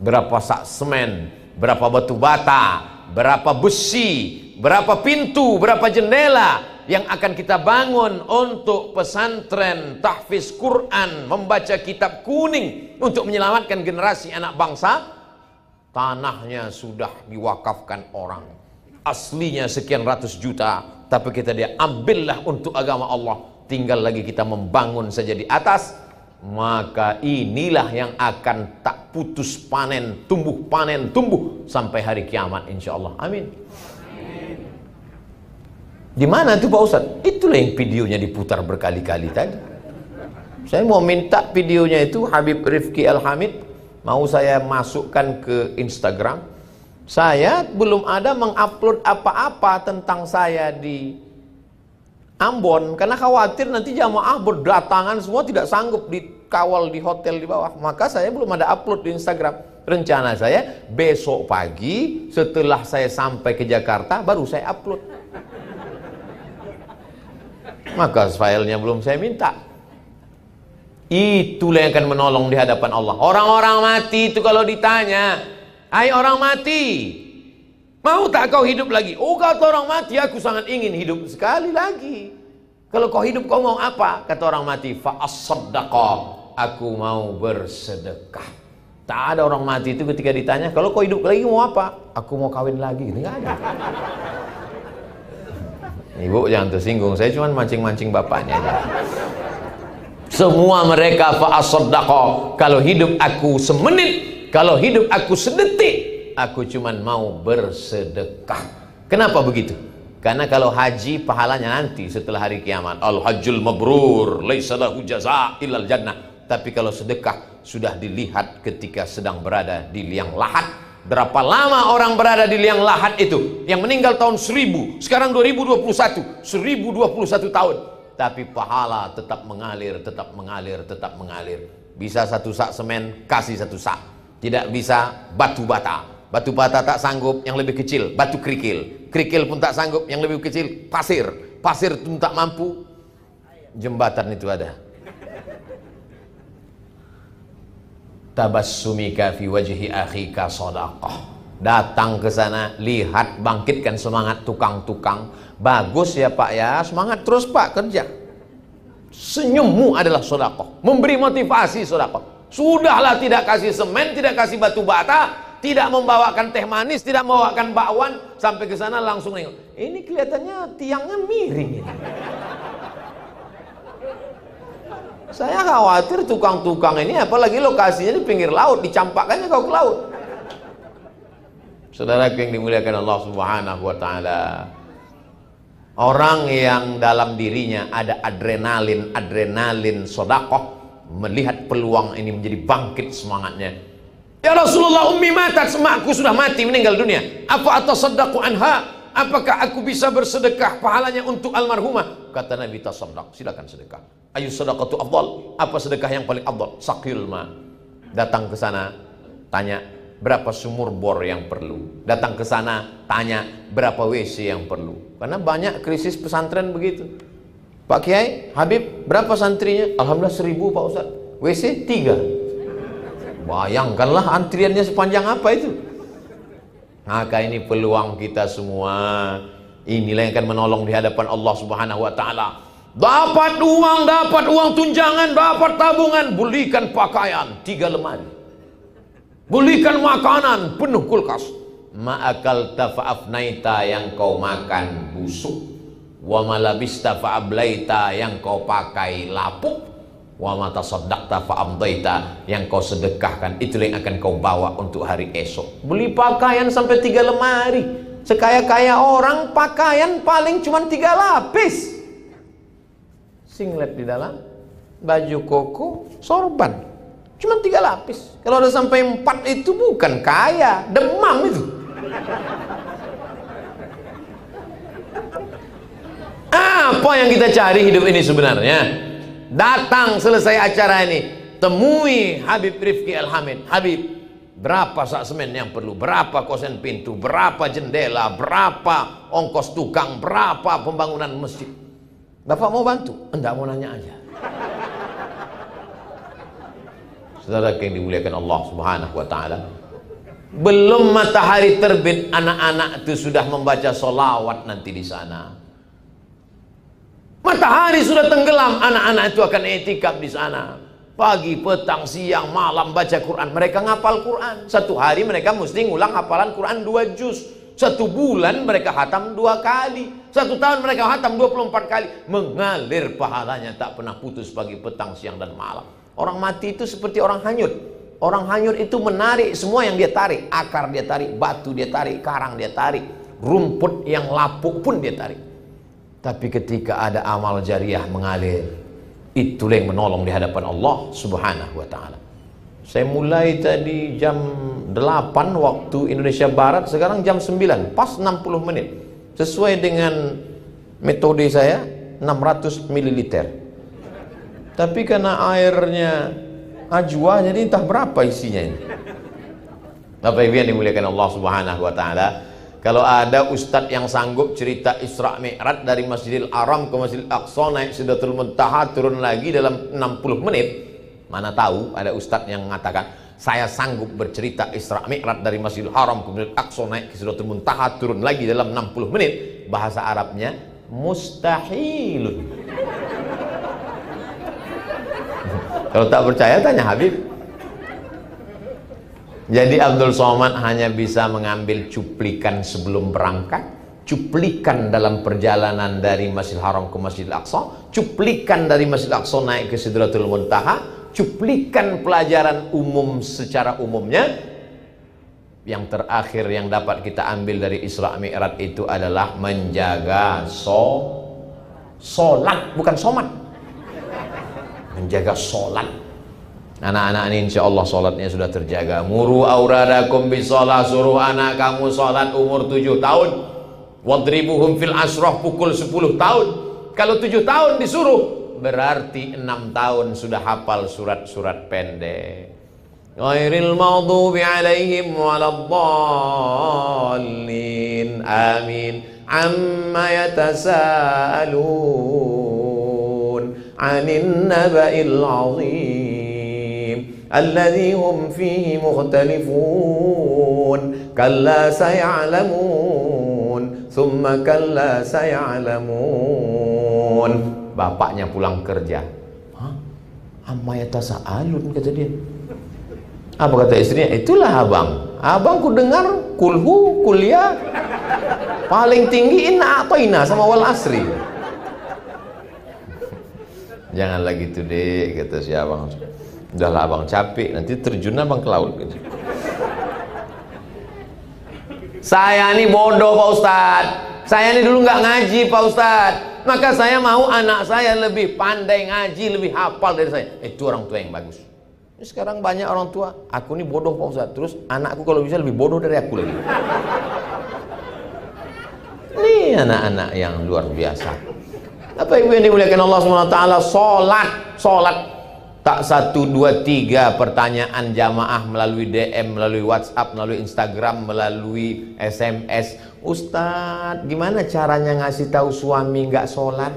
Berapa sak semen, berapa batu bata, berapa besi, berapa pintu, berapa jendela yang akan kita bangun untuk pesantren, tahfiz Quran, membaca kitab kuning untuk menyelamatkan generasi anak bangsa. Tanahnya sudah diwakafkan orang, aslinya sekian ratus juta, tapi kita dia ambillah untuk agama Allah. Tinggal lagi kita membangun saja di atas. Maka inilah yang akan tak putus panen, tumbuh sampai hari kiamat insyaallah. Amin. Di mana tuh Pak Ustadz? Itulah yang videonya diputar berkali-kali tadi. Saya mau minta videonya itu, Habib Rifki Al-Hamid, mau saya masukkan ke Instagram. Saya belum ada mengupload apa-apa tentang saya di Ambon, karena khawatir nanti jamaah berdatangan semua tidak sanggup dikawal di hotel di bawah. Maka saya belum ada upload di Instagram. Rencana saya besok pagi setelah saya sampai ke Jakarta baru saya upload. Maka filenya belum saya minta. Itulah yang akan menolong di hadapan Allah. Orang-orang mati itu kalau ditanya, hai orang mati, mau tak kau hidup lagi? Oh, kata orang mati, aku sangat ingin hidup sekali lagi. Kalau kau hidup, kau mau apa? Kata orang mati, fa'as-saddaqa, aku mau bersedekah. Tak ada orang mati itu ketika ditanya, kalau kau hidup lagi mau apa? Aku mau kawin lagi. Gitu, nggak ada. Ibu jangan tersinggung, saya cuma mancing-mancing bapaknya aja. Semua mereka fa'as-saddaqa, kalau hidup aku semenit, kalau hidup aku sedetik, aku cuma mau bersedekah. Kenapa begitu? Karena kalau haji pahalanya nanti setelah hari kiamat. Al-hajjul mabrur laisa lahu jazaa' illal jannah. Tapi kalau sedekah sudah dilihat ketika sedang berada di liang lahat. Berapa lama orang berada di liang lahat itu? Yang meninggal tahun 1000, sekarang 2021, 1021 tahun. Tapi pahala tetap mengalir, tetap mengalir, tetap mengalir. Bisa satu sak semen, kasih satu sak. Tidak bisa, batu bata. Batu bata tak sanggup, yang lebih kecil, batu kerikil. Kerikil pun tak sanggup, yang lebih kecil, pasir. Pasir pun tak mampu, jembatan itu ada. Tabassumika fi wajhi akhika shadaqah. Datang ke sana, lihat, bangkitkan semangat tukang-tukang. Bagus ya Pak ya, semangat terus Pak kerja. Senyummu adalah sedekah, memberi motivasi sedekah. Sudahlah, tidak kasih semen, tidak kasih batu bata, tidak membawakan teh manis, tidak membawakan bakwan, sampai ke sana langsung nengok. Ini kelihatannya tiangnya miring ini. Saya khawatir tukang-tukang ini, apalagi lokasinya di pinggir laut, dicampakkannya kau ke laut. Saudaraku yang dimuliakan Allah Subhanahu wa taala. Orang yang dalam dirinya ada adrenalin sedekah, melihat peluang ini menjadi bangkit semangatnya. Ya Rasulullah, ummi matat, emakku sudah mati, meninggal dunia. Apa atasaddaqu anha? Apakah aku bisa bersedekah pahalanya untuk almarhumah? Kata Nabi, tasaddaq, silakan sedekah. Ayu sedekatu afdal? Apa sedekah yang paling afdal? Saqil ma. Datang ke sana, tanya berapa sumur bor yang perlu. Datang ke sana, tanya berapa WC yang perlu. Karena banyak krisis pesantren begitu. Pak Kiai, Habib, berapa santrinya? Alhamdulillah 1000 Pak Ustaz. WC 3. Bayangkanlah antriannya sepanjang apa itu. Maka ini peluang kita semua. Inilah yang akan menolong di hadapan Allah Subhanahu wa taala. Dapat uang tunjangan, dapat tabungan, belikan pakaian 3 lemari. Belikan makanan penuh kulkas. Ma'akal tafa'afnaita, yang kau makan busuk. wa ma labista fa ablaita, yang kau pakai lapuk, wa ma tasaddaqta fa amdaita, yang kau sedekahkan itulah yang akan kau bawa untuk hari esok. Beli pakaian sampai 3 lemari. Sekaya-kaya orang pakaian paling cuma 3 lapis. Singlet di dalam, baju koko, sorban, cuma 3 lapis. Kalau ada sampai 4 itu bukan kaya, demam itu. Apa yang kita cari hidup ini sebenarnya? Datang selesai acara ini, temui Habib Rifki Al-Hamid. Habib, berapa sak semen yang perlu? Berapa kosen pintu? Berapa jendela? Berapa ongkos tukang? Berapa pembangunan masjid? Bapak mau bantu? Enggak, mau nanya aja. Saudara yang dimuliakan Allah Subhanahu wa ta'ala, belum matahari terbit anak-anak itu sudah membaca sholawat nanti di sana. Matahari sudah tenggelam, anak-anak itu akan etikaf di sana. Pagi, petang, siang, malam baca Quran. Mereka ngapal Quran. Satu hari mereka mesti ngulang hafalan Quran 2 juz. 1 bulan mereka hatam 2 kali. 1 tahun mereka hatam 24 kali. Mengalir pahalanya tak pernah putus pagi, petang, siang, dan malam. Orang mati itu seperti orang hanyut. Orang hanyut itu menarik semua yang dia tarik. Akar dia tarik, batu dia tarik, karang dia tarik, rumput yang lapuk pun dia tarik. Tapi ketika ada amal jariah mengalir, itulah yang menolong di hadapan Allah Subhanahu wa ta'ala. Saya mulai tadi jam 8 waktu Indonesia Barat, sekarang jam 9, pas 60 menit. Sesuai dengan metode saya, 600 ml. Tapi karena airnya ajwa, jadi entah berapa isinya ini. Bapak Ibu yang dimuliakan Allah Subhanahu wa ta'ala, kalau ada ustadz yang sanggup cerita Isra Mi'raj dari Masjidil Haram ke Masjidil Aqsa, naik Sidratul Muntaha, turun lagi dalam 60 menit, mana tahu ada ustadz yang mengatakan saya sanggup bercerita Isra Mi'raj dari Masjidil Haram ke Masjidil Aqsa, naik ke Sidratul Muntaha, turun lagi dalam 60 menit. Bahasa Arabnya mustahilun. Kalau tak percaya tanya Habib. Jadi Abdul Somad hanya bisa mengambil cuplikan sebelum berangkat, cuplikan dalam perjalanan dari Masjidil Haram ke Masjidil Aqsa, cuplikan dari Masjidil Aqsa naik ke Sidratul Muntaha, cuplikan pelajaran umum secara umumnya. Yang terakhir yang dapat kita ambil dari Isra Mi'raj itu adalah menjaga solat, bukan somat. Menjaga solat. Anak-anak ini insya Allah sholatnya sudah terjaga. Muru auradakum bisolah, suruh anak kamu sholat umur 7 tahun. Wadribuhum fil asroh, pukul 10 tahun. Kalau 7 tahun disuruh, berarti 6 tahun sudah hafal surat-surat pendek. Ghairil maghdubi alaihim waladdallin. Amin. Amma yatasaalun 'anil naba'il 'azim alladzi hum fihi mukhtalifun. Kalla saya'lamun, thumma kalla saya'lamun. Bapaknya pulang kerja. Hah? Amma yatasaalun, kata dia. Apa kata istrinya? Itulah abang. Abang ku dengar kulhu, kuliah. Paling tinggi inna atoina sama wal asri. Jangan lagi gitu deh, kata si abang. Udahlah abang capek, nanti terjun abang ke laut gitu. Saya ini bodoh Pak Ustadz. Saya ini dulu nggak ngaji Pak Ustadz. Maka saya mau anak saya lebih pandai ngaji, lebih hafal dari saya. Itu orang tua yang bagus. Sekarang banyak orang tua, aku ini bodoh Pak Ustadz, terus anakku kalau bisa lebih bodoh dari aku lagi. Ini anak-anak yang luar biasa. Apa Ibu yang dimuliakan Allah SWT, sholat tak 1, 2, 3 pertanyaan jamaah melalui DM, melalui WhatsApp, melalui Instagram, melalui SMS. Ustadz, gimana caranya ngasih tahu suami nggak sholat?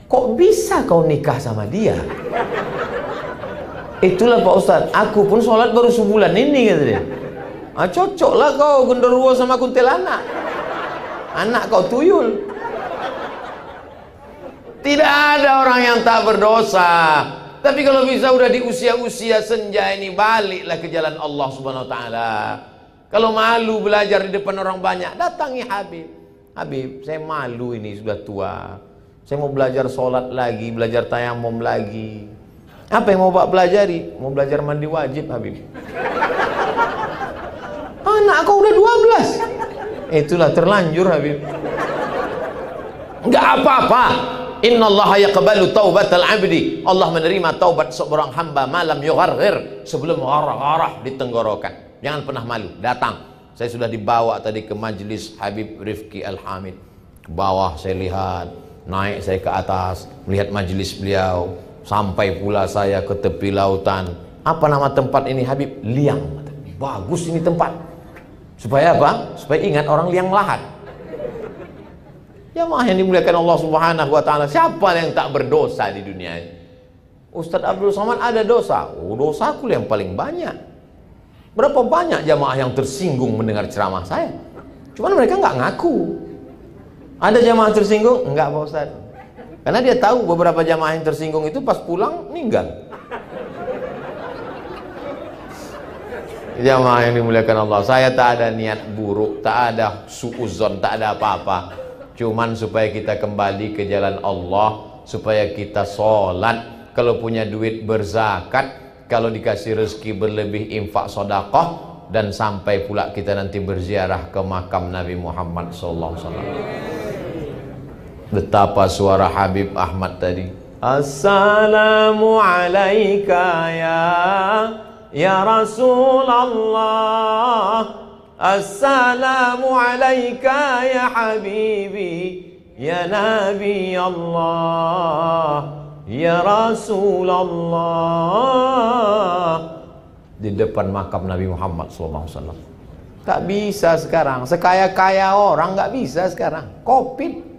Kok bisa kau nikah sama dia? Itulah Pak Ustadz, aku pun sholat baru sebulan ini, kata dia. Cocoklah kau genderuwo sama kuntilanak. Anak kau tuyul. Tidak ada orang yang tak berdosa. Tapi kalau bisa udah di usia-usia senja ini, baliklah ke jalan Allah Subhanahu wa ta'ala. Kalau malu belajar di depan orang banyak, datangi Habib. Habib, saya malu ini sudah tua. Saya mau belajar sholat lagi, belajar tayamum lagi. Apa yang mau Pak pelajari? Mau belajar mandi wajib, Habib. Anak kau udah 12. Itulah terlanjur, Habib. Enggak apa-apa. Innallaha yaqbalu taubatal abdi. Allah menerima taubat seorang hamba malam yugharghir, sebelum gharah-gharah di tenggorokan. Jangan pernah malu, datang. Saya sudah dibawa tadi ke majelis Habib Rifki Al-Hamid. Ke bawah saya lihat, naik saya ke atas, melihat majelis beliau. Sampai pula saya ke tepi lautan. Apa nama tempat ini, Habib? Liang. Bagus ini tempat. Supaya apa? Supaya ingat orang liang lahat. Jamaah yang dimuliakan Allah Subhanahu wa taala, siapa yang tak berdosa di dunia ini? Ustadz Abdul Somad ada dosa. Oh, dosaku yang paling banyak. Berapa banyak jamaah yang tersinggung mendengar ceramah saya? Cuman mereka nggak ngaku. Ada jamaah tersinggung? Enggak, Pak Ustadz. Karena dia tahu beberapa jamaah yang tersinggung itu pas pulang meninggal. Jamaah yang dimuliakan Allah, saya tak ada niat buruk, tak ada suuzon, tak ada apa-apa. Cuman supaya kita kembali ke jalan Allah, supaya kita sholat, kalau punya duit berzakat, kalau dikasih rezeki berlebih infak sedekah, dan sampai pula kita nanti berziarah ke makam Nabi Muhammad SAW. Betapa suara Habib Ahmad tadi. Assalamu alayka ya Rasulullah. Assalamu alayka ya Habibi, ya Nabi Allah, ya Rasulullah. Di depan makam Nabi Muhammad SAW. Tak bisa sekarang. Sekaya-kaya orang gak bisa sekarang. Covid.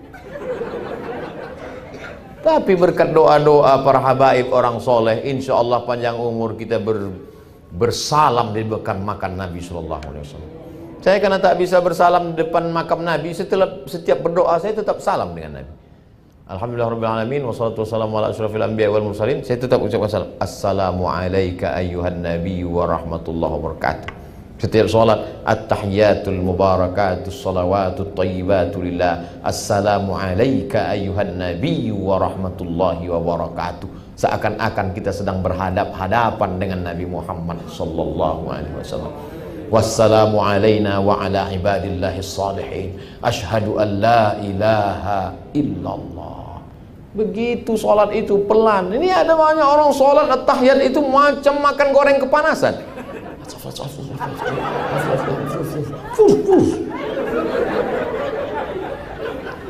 Tapi berkat doa-doa para habaib orang soleh, insya Allah panjang umur kita bersalam di depan makam Nabi SAW. Saya karena tak bisa bersalam di depan makam Nabi, setiap berdoa saya tetap salam dengan Nabi. Alhamdulillah Rabbil Alamin, wassalatu wassalamu ala asyrafil anbiya wal mursalin. Saya tetap ucapkan salam. Assalamu alayka ayyuhan nabiy wa rahmatullahi wa barakatuh. Setiap salat, at-tahiyatul mubarakatus salawatut thayyibatu lillah. Assalamu alayka ayyuhan nabiy wa rahmatullahi wa barakatuh. Seakan-akan kita sedang berhadap-hadapan dengan Nabi Muhammad sallallahu alaihi wasallam. Wassalamu alayna wa ala ibadillahis salihin. Ashhadu an la ilaha illallah. Begitu sholat itu pelan. Ini ada banyak orang sholat at-tahiyat itu macam makan goreng kepanasan.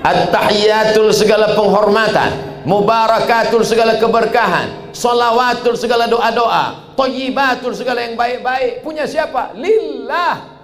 At-tahiyatul segala penghormatan, mubarakatul segala keberkahan, shalawatul segala doa-doa, thayyibatul segala yang baik-baik. Punya siapa? Lillah.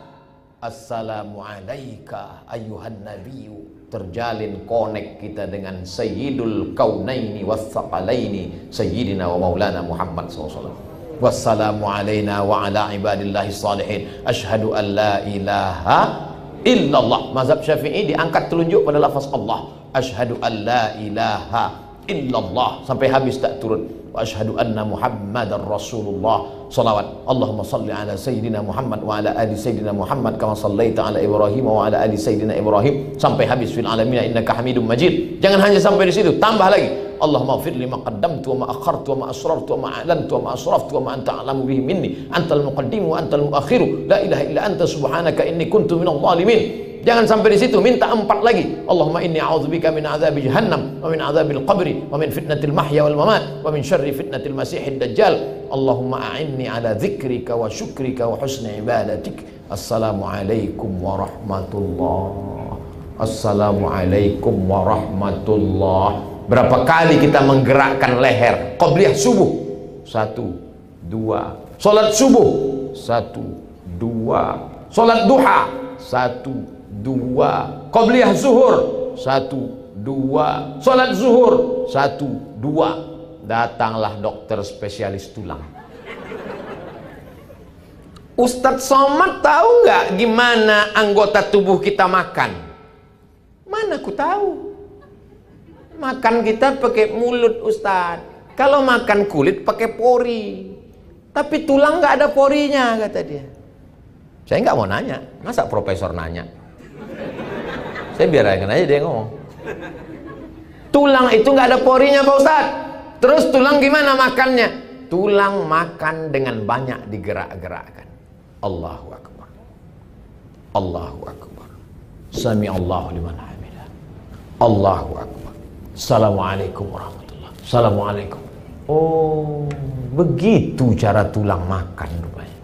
Assalamu alayka ayyuhan nabiyyu. Terjalin konek kita dengan sayyidul kaunaini wathaqalaini, sayyidina wa maulana Muhammad SAW. Wassalamu alayna wa ala ibadillahi salihin. Ashhadu an la ilaha illallah. Mazhab Syafi'i diangkat telunjuk pada lafaz Allah. Ashhadu an la ilaha illallah sampai habis tak turun. Wa ashhadu anna Muhammadar Rasulullah. Salawat. Allahumma salli ala sayyidina Muhammad wa ala ali sayyidina Muhammad kama sallaita ala Ibrahim wa ala ali sayyidina Ibrahim sampai habis fil alamin innaka Hamidum Majid. Jangan hanya sampai di situ, tambah lagi. Allahumma ighfir li ma qaddamtu wa ma akhartu wa ma asrartu wa ma a'lantu wa ma asraftu wa ma anta a'lamu bihi minni. Antal muqaddimu wa antal muakhiru. La ilaha illa anta subhanaka inni kuntu minadh dhalimin. Jangan sampai di situ, minta 4 lagi. Allahumma inni a'udzubika min adzabi jahannam wa min adzabil qabri wa min fitnatil mahya wal mamat wa min syarri fitnatil masiihid dajjal. Allahumma a'inni ala dzikrika wa syukrika wa husni ibadatik. Assalamualaikum warahmatullahi. Assalamualaikum warahmatullahi. Berapa kali kita menggerakkan leher qabliyah subuh? 1, 2. Salat subuh 1, 2. Salat duha 1, 2. Qabliyah zuhur 1, 2. Salat zuhur 1, 2. Datanglah dokter spesialis tulang. Ustadz Somad tahu nggak gimana anggota tubuh kita makan? Mana ku tahu. Makan kita pakai mulut Ustadz. Kalau makan kulit pakai pori. Tapi tulang nggak ada porinya kata dia. Saya nggak mau nanya. Masa profesor nanya? Saya biarkan aja dia ngomong. Tulang itu nggak ada porinya Pak Ustadz. Terus tulang gimana makannya? Tulang makan dengan banyak digerak-gerakkan. Allahu Akbar, Allahu Akbar, Sami Allahu liman hamidah, Allahu Akbar, Assalamualaikum warahmatullahi. Assalamualaikum. Oh, begitu cara tulang makan rupanya.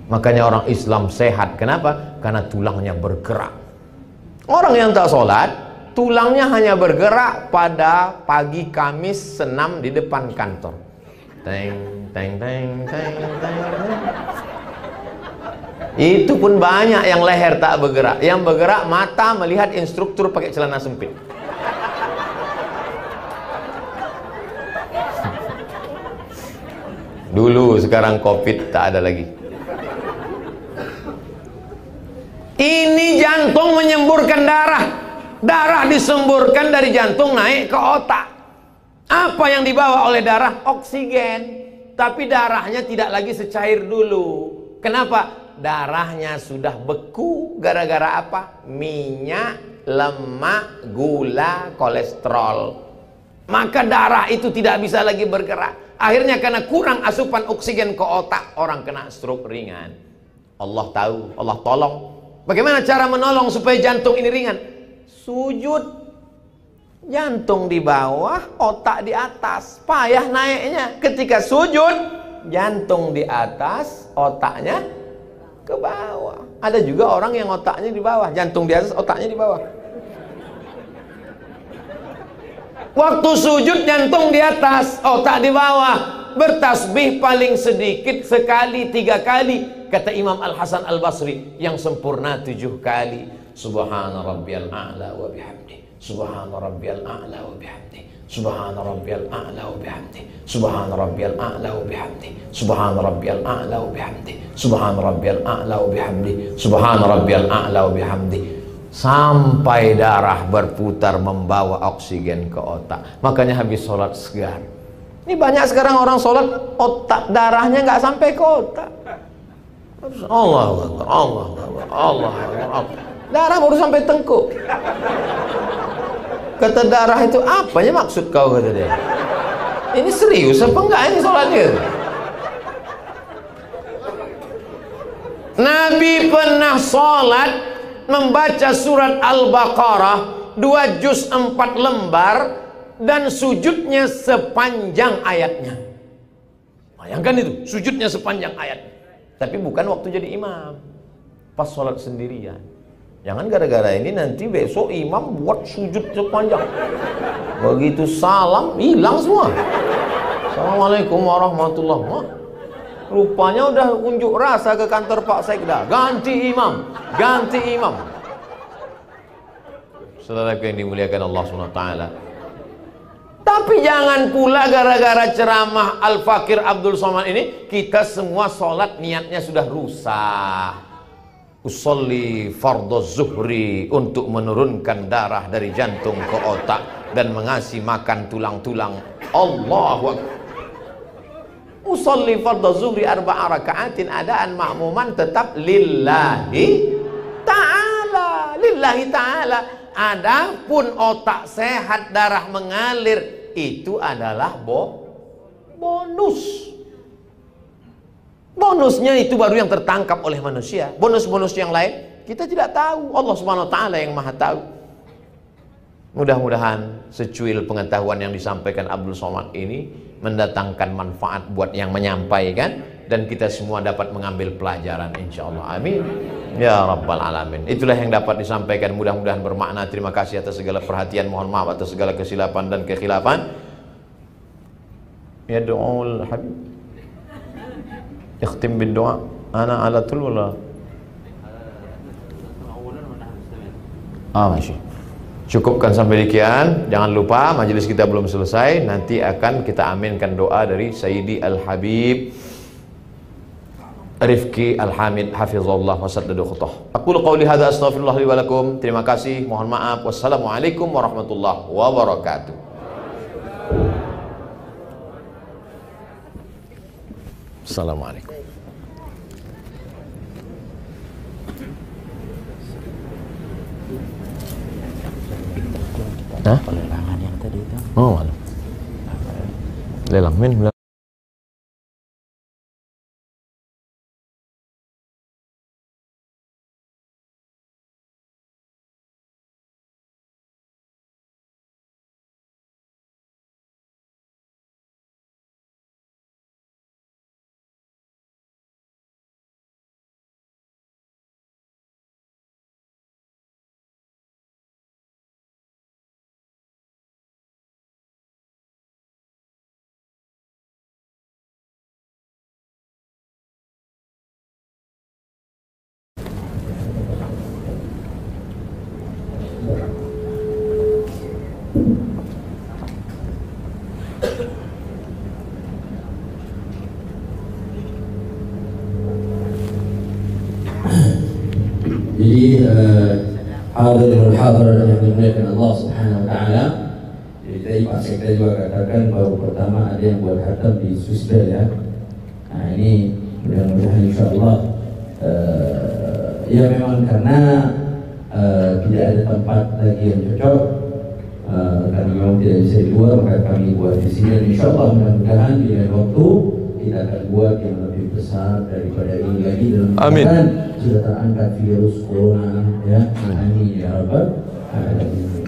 Makanya orang Islam sehat. Kenapa? Karena tulangnya bergerak. Orang yang tak sholat, tulangnya hanya bergerak pada pagi Kamis senam di depan kantor. Teng, teng, teng, teng, teng. Itu pun banyak yang leher tak bergerak. Yang bergerak mata melihat instruktur pakai celana sempit. Dulu, sekarang COVID tak ada lagi. Ini jantung menyemburkan darah. Darah disemburkan dari jantung naik ke otak. Apa yang dibawa oleh darah? Oksigen. Tapi darahnya tidak lagi secair dulu. Kenapa? Darahnya sudah beku gara-gara apa? Minyak, lemak, gula, kolesterol. Maka darah itu tidak bisa lagi bergerak. Akhirnya karena kurang asupan oksigen ke otak, orang kena stroke ringan. Allah tahu, Allah tolong. Bagaimana cara menolong supaya jantung ini ringan? Sujud. Jantung di bawah, otak di atas. Payah naiknya. Ketika sujud, jantung di atas, otaknya ke bawah. Ada juga orang yang otaknya di bawah, jantung di atas, otaknya di bawah. Waktu sujud jantung di atas, otak di bawah. Bertasbih paling sedikit sekali 3 kali. Kata Imam Al-Hasan Al-Basri, yang sempurna 7 kali. Subhana rabbiyal a'la wa bihamdi, Subhana rabbiyal a'la wa bihamdi, Subhana rabbiyal a'la wa bihamdi, Subhana rabbiyal a'la wa bihamdi, Subhana rabbiyal a'la wa bihamdi, Subhana rabbiyal a'la wa bihamdi, Subhana rabbiyal a'la wa bihamdi. Sampai darah berputar membawa oksigen ke otak. Makanya habis sholat segar. Ini banyak sekarang orang sholat, otak darahnya nggak sampai ke otak. Allah Akbar, Allah Akbar, Allah Akbar. Darah baru sampai tengkuk. Kata darah itu apanya maksud kau, kata dia. Ini serius apa enggak ini sholatnya? Nabi pernah sholat membaca surat Al-Baqarah 2 juz 4 lembar dan sujudnya sepanjang ayatnya. Bayangkan itu, sujudnya sepanjang ayatnya. Tapi bukan waktu jadi imam, pas sholat sendirian. Jangan gara-gara ini nanti besok imam buat sujud sepanjang. Begitu salam hilang semua. Assalamualaikum warahmatullahi wabarakatuh. Rupanya udah unjuk rasa ke kantor Pak Sekda. Ganti imam, ganti imam. Saudara yang dimuliakan Allah SWT. Tapi jangan pula gara-gara ceramah Al-Fakir Abdul Somad ini kita semua sholat niatnya sudah rusak. Usolli fardhu zuhri untuk menurunkan darah dari jantung ke otak dan mengasih makan tulang-tulang. Allahu Akbar. Usolli fardhu zuhri 4 raka'atin adaan ma'muman tetap lillahi ta'ala. Lillahi ta'ala. Adapun otak sehat, darah mengalir, itu adalah bonus. Bonusnya itu baru yang tertangkap oleh manusia. Bonus-bonus yang lain kita tidak tahu. Allah Subhanahu wa taala yang Maha tahu. Mudah-mudahan secuil pengetahuan yang disampaikan Abdul Somad ini mendatangkan manfaat buat yang menyampaikan dan kita semua dapat mengambil pelajaran insyaallah. Amin ya rabbal alamin. Itulah yang dapat disampaikan, mudah-mudahan bermakna. Terima kasih atas segala perhatian, mohon maaf atas segala kesilapan dan kekhilafan. Ya doaul habib ikhtim bin doa ana ala tul wala masih cukupkan sampai demikian. Jangan lupa majelis kita belum selesai, nanti akan kita aminkan doa dari Sayyidi Al-Habib Rifki Al-Hamid hafizallahu wa saddada khutah. Aqulu qawli hadza astaghfirullah li wa lakum. Terima kasih, mohon maaf. Wassalamualaikum warahmatullahi wabarakatuh. Assalamualaikum. Hah? Pelelangan yang tadi itu. Oh, malah. Lelang min. Jadi hadirin hadirat yang dimuliakan Allah Subhanahu wa taala. Jadi tadi Pak Sekda juga katakan baru pertama ada yang buat khatam di Swissbell ya. Nah ini mudah-mudahan insyaallah ya memang karena tidak ada tempat lagi yang cocok karena memang tidak bisa di luar, maka kami buat di sini dan insyaallah mudah-mudahan di lain waktu kita akan buat yang lebih besar daripada ini lagi dalam keadaan sudah terangkat virus corona ya. Amin ya rabbal alamin.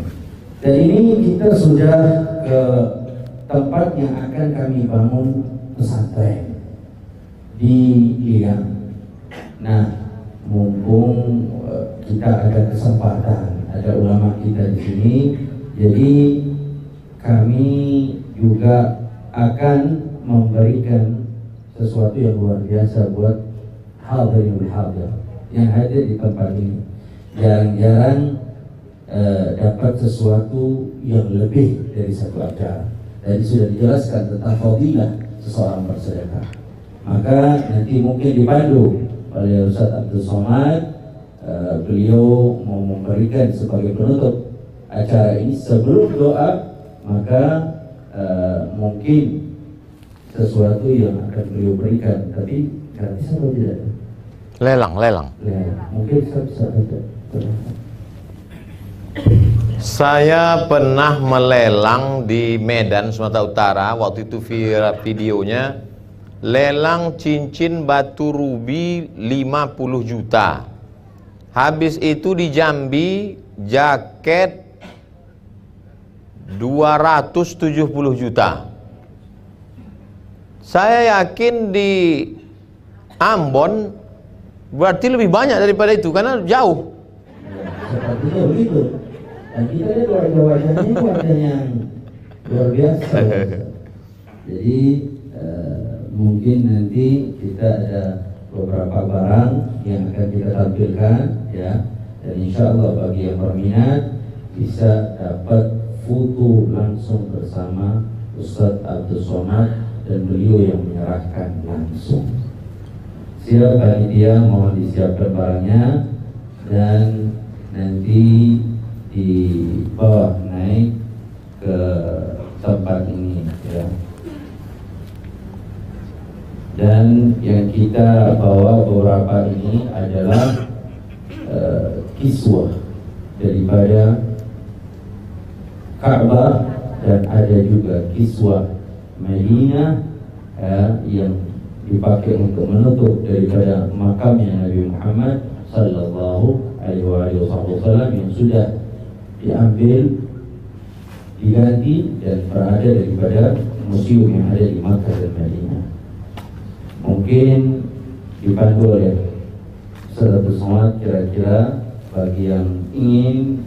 Dan ini kita sudah ke tempat yang akan kami bangun pesantren di Liang. Nah, mumpung kita ada kesempatan, ada ulama kita di sini, jadi kami juga akan memberikan sesuatu yang luar biasa buat hadirin hadir yang ada di tempat ini. Jarang-jarang dapat sesuatu yang lebih dari satu acara. Tadi sudah dijelaskan tentang fadilah seseorang bersedekah. Maka nanti mungkin dipandu oleh Ustaz Abdul Somad, beliau mau memberikan sebagai penutup acara ini. Sebelum doa, maka mungkin sesuatu yang akan beliau berikan, tapi gratis atau tidak? Lelang. Mungkin saya bisa baca. Saya pernah melelang di Medan, Sumatera Utara. Waktu itu videonya lelang cincin batu rubi 50 juta. Habis itu di Jambi jaket 270 juta. Saya yakin di Ambon berarti lebih banyak daripada itu karena jauh. Sepertinya begitu. Dan kita lihat wajah-wajahnya itu wajah yang luar biasa. Jadi mungkin nanti kita ada beberapa barang yang akan kita tampilkan ya. Dan insya Allah bagi yang berminat bisa dapat foto langsung bersama Ustaz Abdul Somad dan beliau yang menyerahkan langsung. Siap panitia, mohon disiapkan barangnya dan nanti dibawa naik ke tempat ini ya. Dan yang kita bawa beberapa ini adalah kiswah daripada Ka'bah dan ada juga kiswah Madinah yang dipakai untuk menutup daripada makamnya Nabi Muhammad sallallahu alaihi wasallam yang sudah diambil, diganti dan berada daripada museum yang ada di Makkah dan Madinah. Mungkin dipandu oleh Ustaz Somad kira-kira bagi yang ingin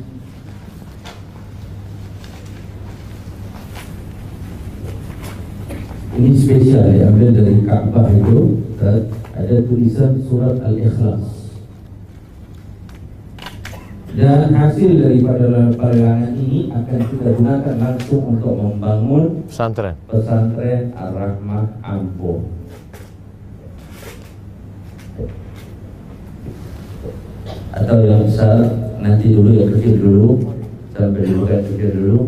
ini spesial diambil dari Ka'bah itu, ada tulisan surat Al-Ikhlas. Dan hasil daripada pelelangan ini akan kita gunakan langsung untuk membangun pesantren Ar-Rahmah Ampung. Atau yang besar nanti dulu, yang kecil dulu, sampai bukan kecil dulu.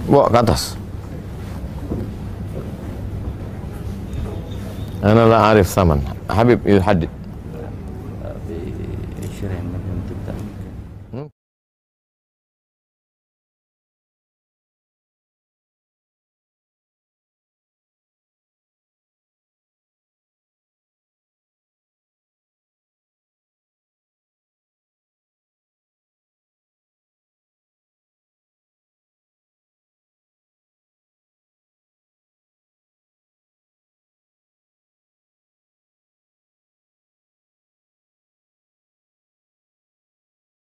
Bawa ke atas. Ana la arif saman. Habib yuhaddid.